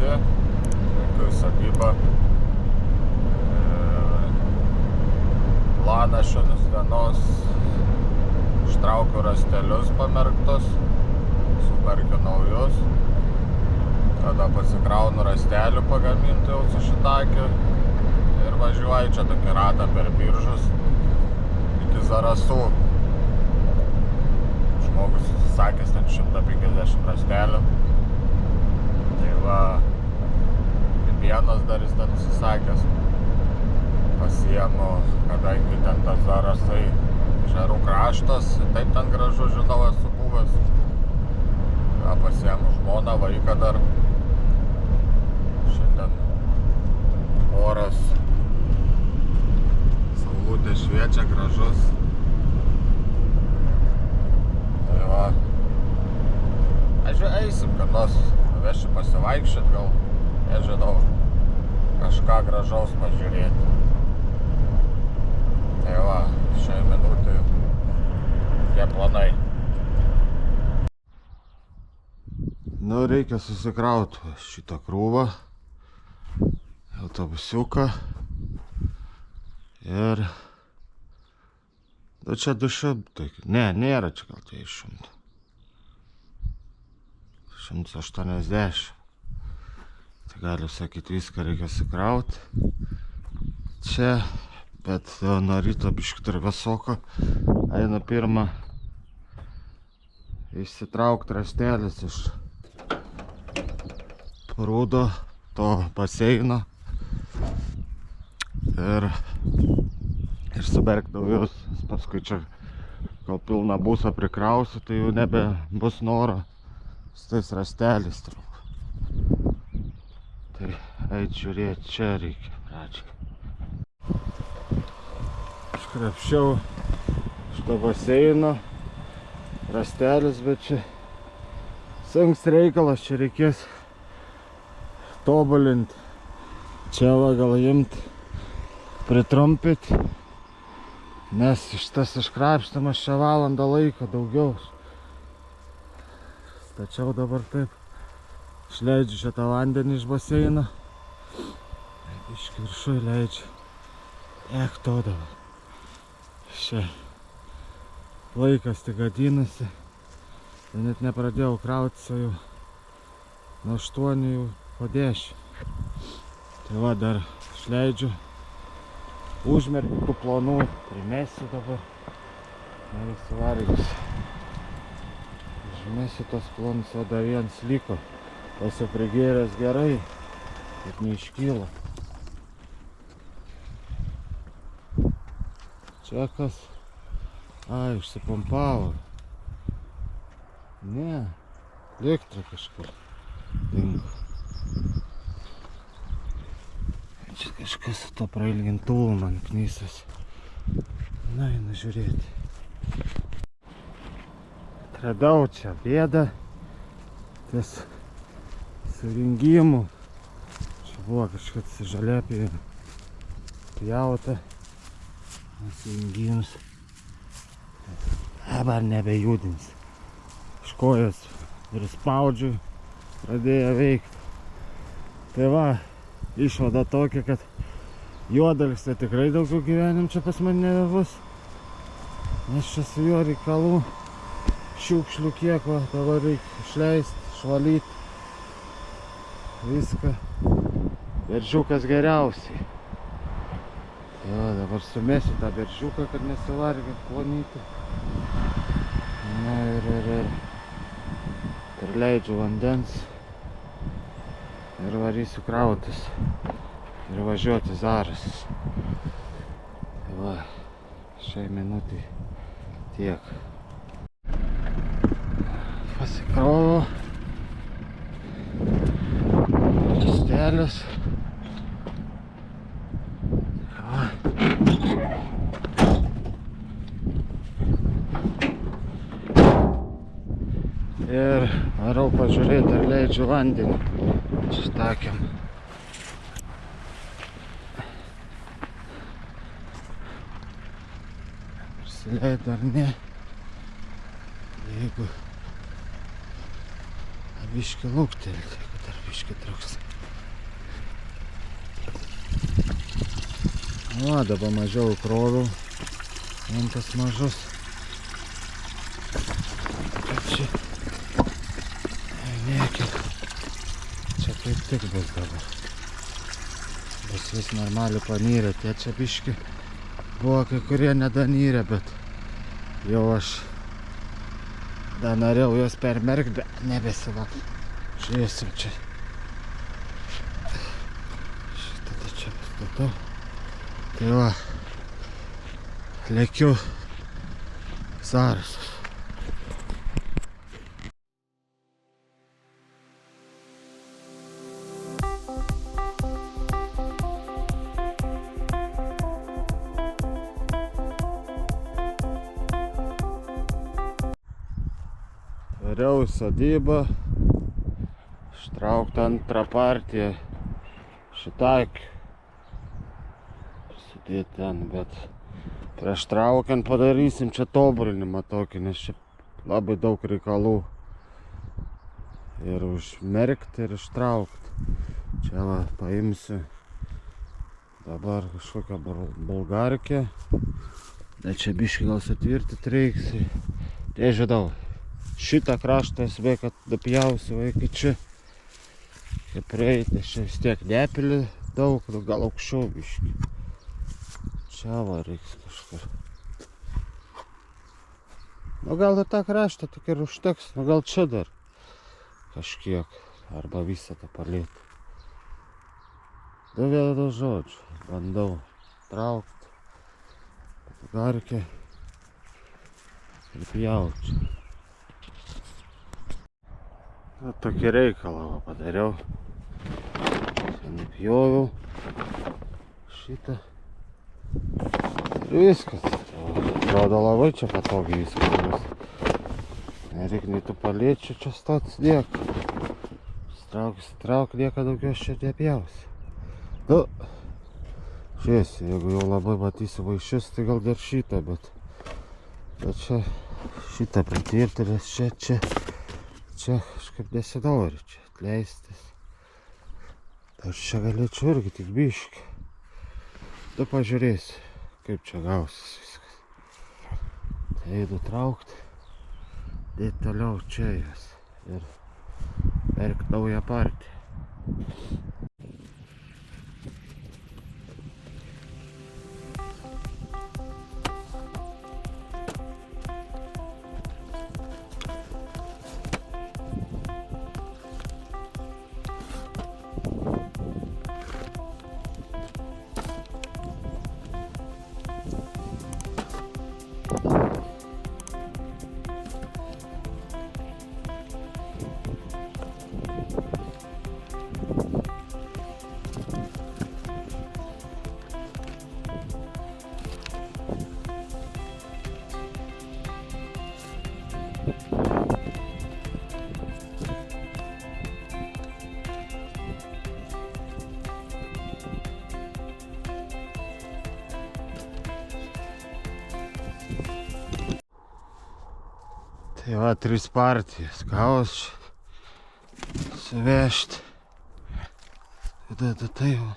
sveiki, į sodybą. Planas šios dienos: ištraukiu rastelius pamerktus, superkiu naujus, tada pasikraunu rastelių pagaminti jau su šitakiu ir važiuoju čia tokį ratą per Biržus iki Zarasų. Žmogus susisakęs ten 150 rastelių. Tai va, vienas dar jis ten susisakęs. Pasiemu, kadangi ten tas Zarasai Žerų kraštas, taip ten gražu, žinau, esu buvęs. Ja, pasiemu žmoną, vaiką dar. Šiandien oras, saulutė šviečia, gražus. Tai va, eisim, kad nors nuvešiu pasivaikščiot, gal, nežinau, kažką gražaus pažiūrėti. Tai va, šiai minutį tie planai. Nu, reikia susikrauti šitą krūvą, autobusiuką ir... Nu, čia 200, ne, nėra čia gal 200. 180. Tai galiu sakyti, viską reikia sukrauti čia, bet nuo ryto biškį dar vėsoko. Einu pirmą išsitraukti rąstelis iš prūdo, to baseino ir subergt naujus. Paskui čia gal pilną busą prikrausiu, tai jau nebe bus noro su tais rąstelis trūk. Tai eit žiūrėti, čia reikia pradžiai. Iškrapščiau šito baseino rąstelis, bet čia sunkus reikalas, čia reikės tobulinti. Čia va gal imt, pritrumpyti, nes šitas iškrapštamas čia valandą laiko daugiau. Tačiau dabar taip išleidžiu šitą vandenį iš baseino. Biškį viršui leidžiu. Ek to dabar. Čia laikas tik gadinasi. Tai net nepradėjau krautis, jau nuo 8 jau po 10. Tai va, dar išleidžiu. Užmerkiu kuplonų, primesiu dabar. Nereiksiu vargis. Užmesiu tos plonus, o dar vienas liko. Tas jau prigėręs gerai, bet neiškyla. Čia kas? Ai, išsipompavo. Ne, elektra kažkur dingo. Čia kažkas su to prailgintuvu man knysas. Na, einu žiūrėti. Atradau čia bėdą. Ties surinkimų. Čia buvo kažkas žalepė pjauta. Surinkimus. Dabar nebejudins. Iš kojos ir spaudžiu. Pradėjo veikti. Tai va. Išvada tokia, kad juodalis tai tikrai daugiau gyvenim čia pas mane nebebus. Nes čia su juo reikalų šiukšlių kiek, va, dabar reikia išleisti, išvalyti. Viską. Beržiukas geriausiai. Jo, dabar sumesiu tą beržiuką, kad nesivargint plonyti. Na ir leidžiu vandens. Ir varysiu krautis ir važiuoti Zarasus. Tai va, šiai minutį tiek. Pasikroviau rąstelius. Ir varau pažiūrėti, ar leidžiu vandenį šitakiam. Prisileido ar ne. Jeigu biškį luktelti, jeigu dar biškį truks. Nu, dabar mažiau įkroviau. Vientas mažus. Čia. Niekit. Čia kaip tik bus dabar. Bus vis normaliai panyrę. Tie čia biški buvo kai kurie nedanyrę, bet jau aš dar norėjau juos permerkt, bet nebesiva. Žiūrėsim čia. Šitą tai čia pastatau. Tai va, lėkiu Zarasus. Variau į sodybą, ištraukt antrą partiją šitakių. Sudėti ten, bet prieš traukiant padarysim čia tobulinimą tokį, nes čia labai daug reikalų. Ir užmerkti ir ištraukt. Čia va, paimsiu dabar kažkokią bulgarkę. Bet čia biškį gal sutvirtyti reiks. Tai žinau, šitą kraštą esmė, kad dapjausiu iki čia. Kaip prieiti, čia vis tiek nepili daug, gal aukščiau biškį. Čia va reiks kažkur. Nu gal į tą kraštą tik ir užteks, nu gal čia dar kažkiek, arba visą tą palėtį. Du vienu žodžiu, bandau traukt, garkę ir pjauti. Na, tokį reikalą padariau. Čia nupjoviau šitą. Ir viskas. Atrodo labai čia patogiai viskas. Nereik nei tų palėčių čia stotis niek. Trauk, nieko daugiau aš čia nepjausiu. Nu, žiūrėsiu, jeigu jau labai matysiu vaišius, tai gal dar šitą, bet čia šitą pritvirti, nes čia kažkaip nesinori čia atleistis. Aš čia galėčiau irgi tik biškį. Tu pažiūrėsi, kaip čia gausis viskas. Tai einu traukti, dėti toliau čia jas ir perkt naują partiją. Tai va, 3 partijas gaus suvežti. Tada tai va.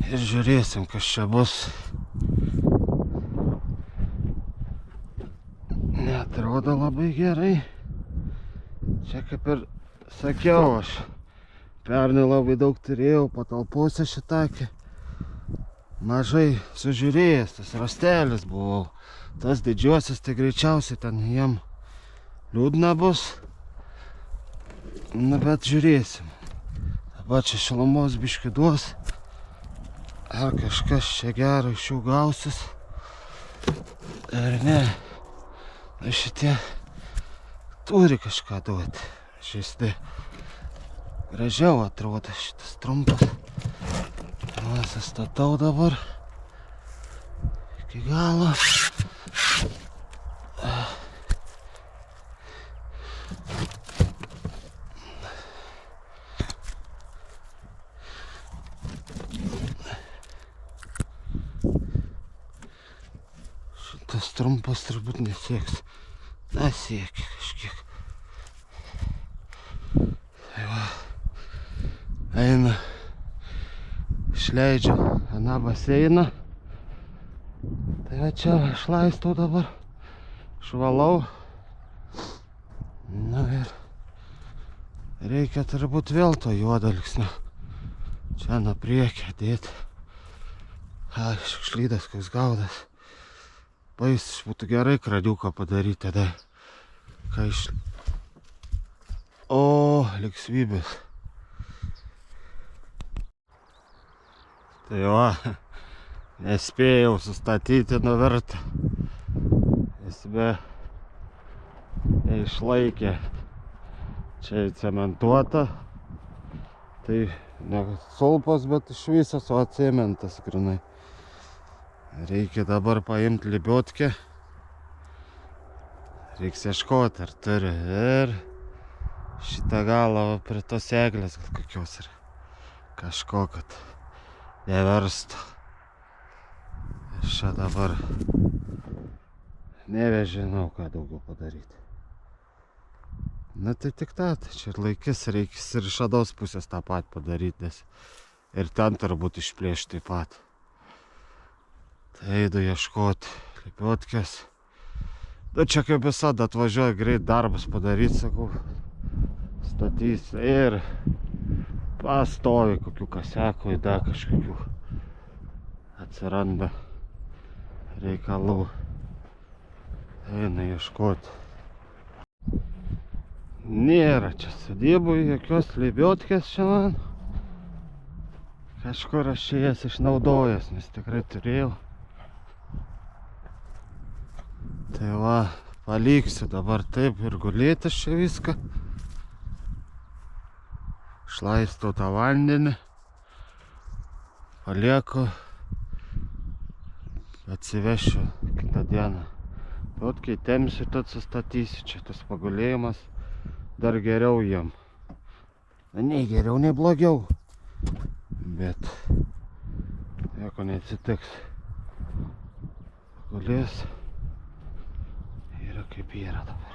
Ir žiūrėsim, kas čia bus. Neatrodo labai gerai. Čia kaip ir sakiau, aš pernai labai daug turėjau patalpose šitakį. Mažai sužiūrėjęs, tas rastelis buvau. Tas didžiuosius, tai greičiausiai ten jiem liūdna bus. Na, bet žiūrėsim. Dabar čia šilumos biškį duos. Ar kažkas čia gero iš jų gausis. Ar ne. Na, šitie turi kažką duoti. Šis tai gražiau atrodo šitas trumpas. Sustatau dabar iki galo. Šitas trumpas turbūt nesieks. Na, siekia kažkiek. Tai va, eina išleidžiu aną baseiną. Tai va čia išlaistau dabar, švalau. Na ir reikia turbūt vėl to juodalksnio čia nuo priekio dėti. Ai, šiukšlydas koks gaudas. Bais būtų gerai kradiuką padaryti tada. Kai O, liksvybės. Tai va, nespėjau sustatyti nuvertą. Jis neišlaikė. Čia cementuota. Tai ne sulpos, bet iš visos, o cementas grinai. Reikia dabar paimti libiotkę. Reiks ieškoti, ar turi. Ir šitą galą prie tos eglės gal kokios yra. Kažko, kad neverstų. Aš čia dabar nebežinau, ką daugiau padaryti. Na tai tik tą, tai čia ir laikis, reikės ir iš ados pusės tą pat padaryti, nes ir ten turbūt išplėšti taip pat. Tai eidu ieškoti lipiotkės. Nu čia kaip visada atvažiuoju greit darbus padaryti, sakau, statys ir pastovi kokių kasekų, dar kažkokių atsiranda reikalų. Eina ieškoti. Nėra čia sodybų, jokios lipiotkės šiandien. Kažkur aš čia jas išnaudojęs, nes tikrai turėjau. Tai va, paliksiu dabar taip ir gulėtis čia viską. Šlaistau tą vandenį. Palieku. Atsivešiu kitą dieną. Tot kai temsiu, tot sustatysiu. Čia tas pagulėjimas dar geriau jam. Na, nei geriau, nei blogiau. Bet nieko neatsitiks. Gulės. Yra kaip yra dabar.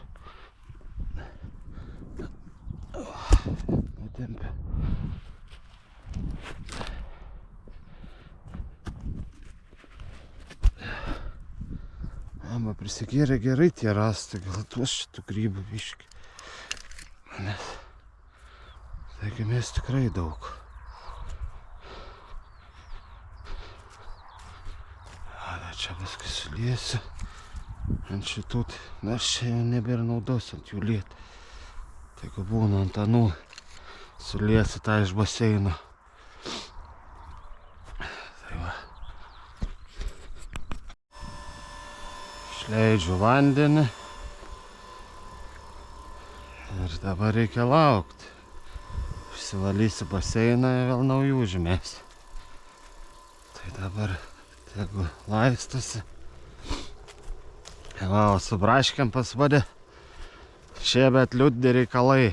Nutempia. Mama prisigėrė gerai tie rąstai, gal tuos šitų grybų biškį. Nes taigi mes tikrai daug. Čia viską suliesiu ant šitų, aš čia jau nebėra naudos ant jų lieti. Tai jeigu būna ant anų, suliesiu tą iš baseino. Tai va. Išleidžiu vandenį. Ir dabar reikia laukti. Išsivalysiu baseiną ir vėl naujų užmėsiu. Tai dabar tegu laistosi. Va, o su braškėm pas mane šiemet liūdni reikalai.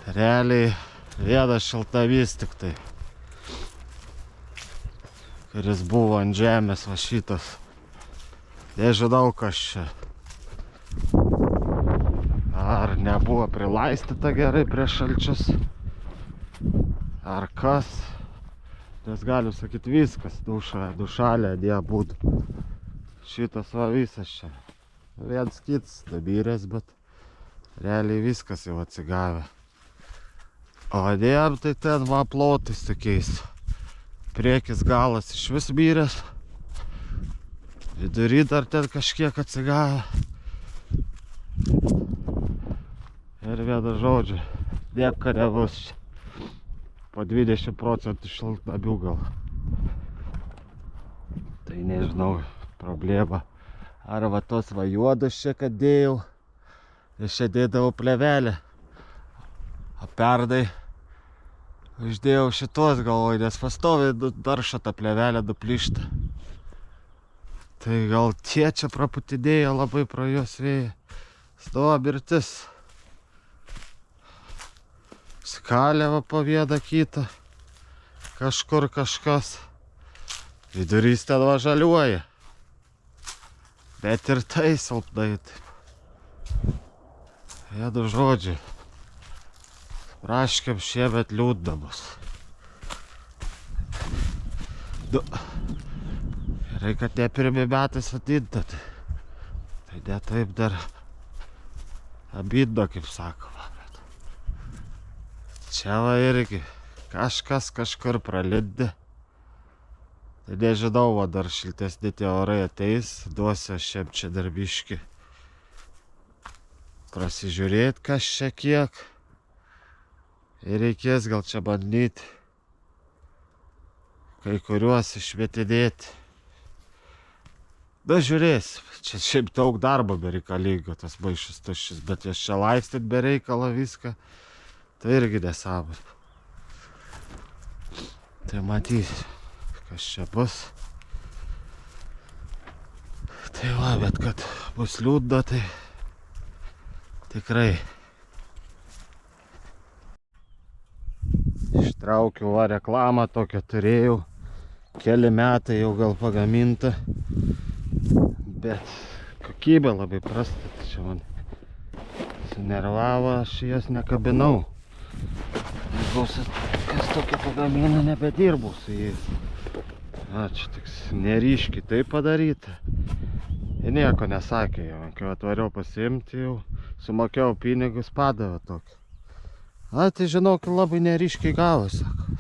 Realiai vienas šiltavys tik tai, kuris buvo ant žemės va šitas. Nežinau, kas čia. Ar nebuvo prilaistyta gerai prieš šalčius, ar kas. Nes galiu sakyti viskas, dušalė, būtų. Šitas va visas čia. Viens kits dabyrės, bet realiai viskas jau atsigavę. O dėjom tai ten va plotais tokiais. Priekis galas iš vis byrės. Vidury dar ten kažkiek atsigavę. Ir vienu žodžiu, nieko nebus čia. Po 20% šiltnamių gal. Tai nežinau, problema. Ar va tos va juodus čia, kad dėjau. Ir čia dėdavau plevelę. O pernai uždėjau šitos galvoj, nes pastoviai daršo tą plevelę duplyštą. Tai gal tie čia praputidėjo labai pro jos vėją. Stova mirtis. Skalė va po vieną kitą. Kažkur kažkas. Vidurys ten va žaliuoja. Bet ir tai silpnai taip. Vienu žodžiu. Braškėm šiemet liūdna bus. Reikia tie pirmi metais atiddat. Tai ne taip dar abiddo, kaip sakoma. Čia va irgi kažkas kažkur pralidė. Tai nežinau, va dar šiltesni tie orai ateis. Duosiu aš šiam čia darbiškį prasižiūrėti, kas čia kiek. Ir reikės gal čia bandyti kai kuriuos išmetinėti. Da žiūrėsim. Čia šiaip daug darbo bereikalingo, tas maišas tuščias, bet jas čia laistyti be reikalo viską. Tai irgi nesąmonė. Tai matysiu, kas čia bus. Tai va, bet kad bus liūdna, tai tikrai. Ištraukiau va reklamą, tokią turėjau. Keli metai jau gal pagaminta. Bet kokybė labai prasta. Tai čia man sunervavo, aš jas nekabinau. Kas tokį pagamina, nebedirbau su jais. Čia toks neryškiai tai padaryta. Ir nieko nesakė jau. Kai atvariau pasiimti, jau sumokėjau pinigus, padavė tokį. Tai žinok, labai neryškiai gavo, sako.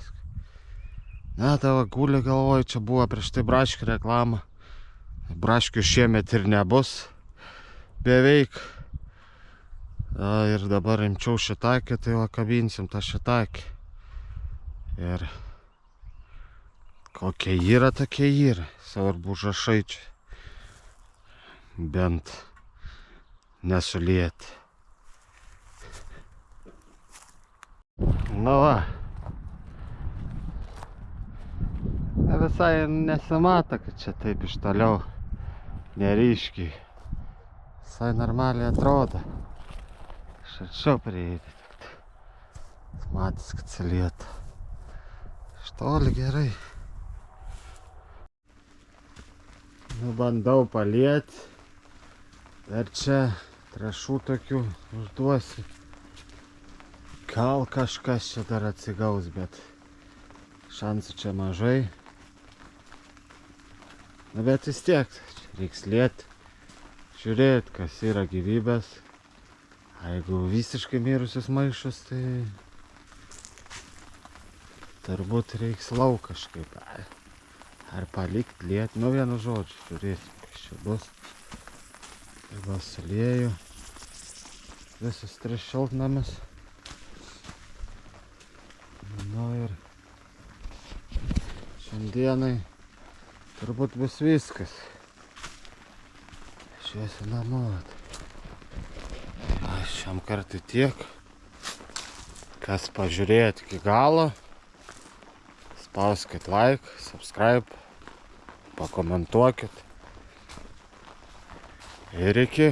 Na, tavo gulė galvoju, čia buvo prieš tai braškių reklama. Braškių šiemet ir nebus. Beveik. Ir dabar imčiau šitakį, tai va kabinsim tą šitakį. Ir kokia yra, tokia yra. Svarbu užrašai čia. Bent nesulieti. Nu va. Visai nesimata, kad čia taip iš toliau neryškiai. Visai normaliai atrodo. Iš arčiau prieiti. Matys, kad salieta. Iš toli gerai. Nu, bandau palieti. Dar čia trąšų tokių užduosiu. Gal kažkas čia dar atsigaus, bet šansų čia mažai. Na, bet vis tiek, reiks lieti, žiūrėti, kas yra gyvybės. Jeigu visiškai mirusius maišus, tai turbūt reiks lauk kažkaip. Ar palikti lieti, nu vienu žodžiu, žiūrėsim, kas čia bus. Tai va sulieju visus 3 šiltnamis. Nu ir šiandienai turbūt bus viskas. Išvesiu namo. Šiam kartui tiek. Kas pažiūrėjot iki galo, spauskit like, subscribe, pakomentuokit. Ir iki.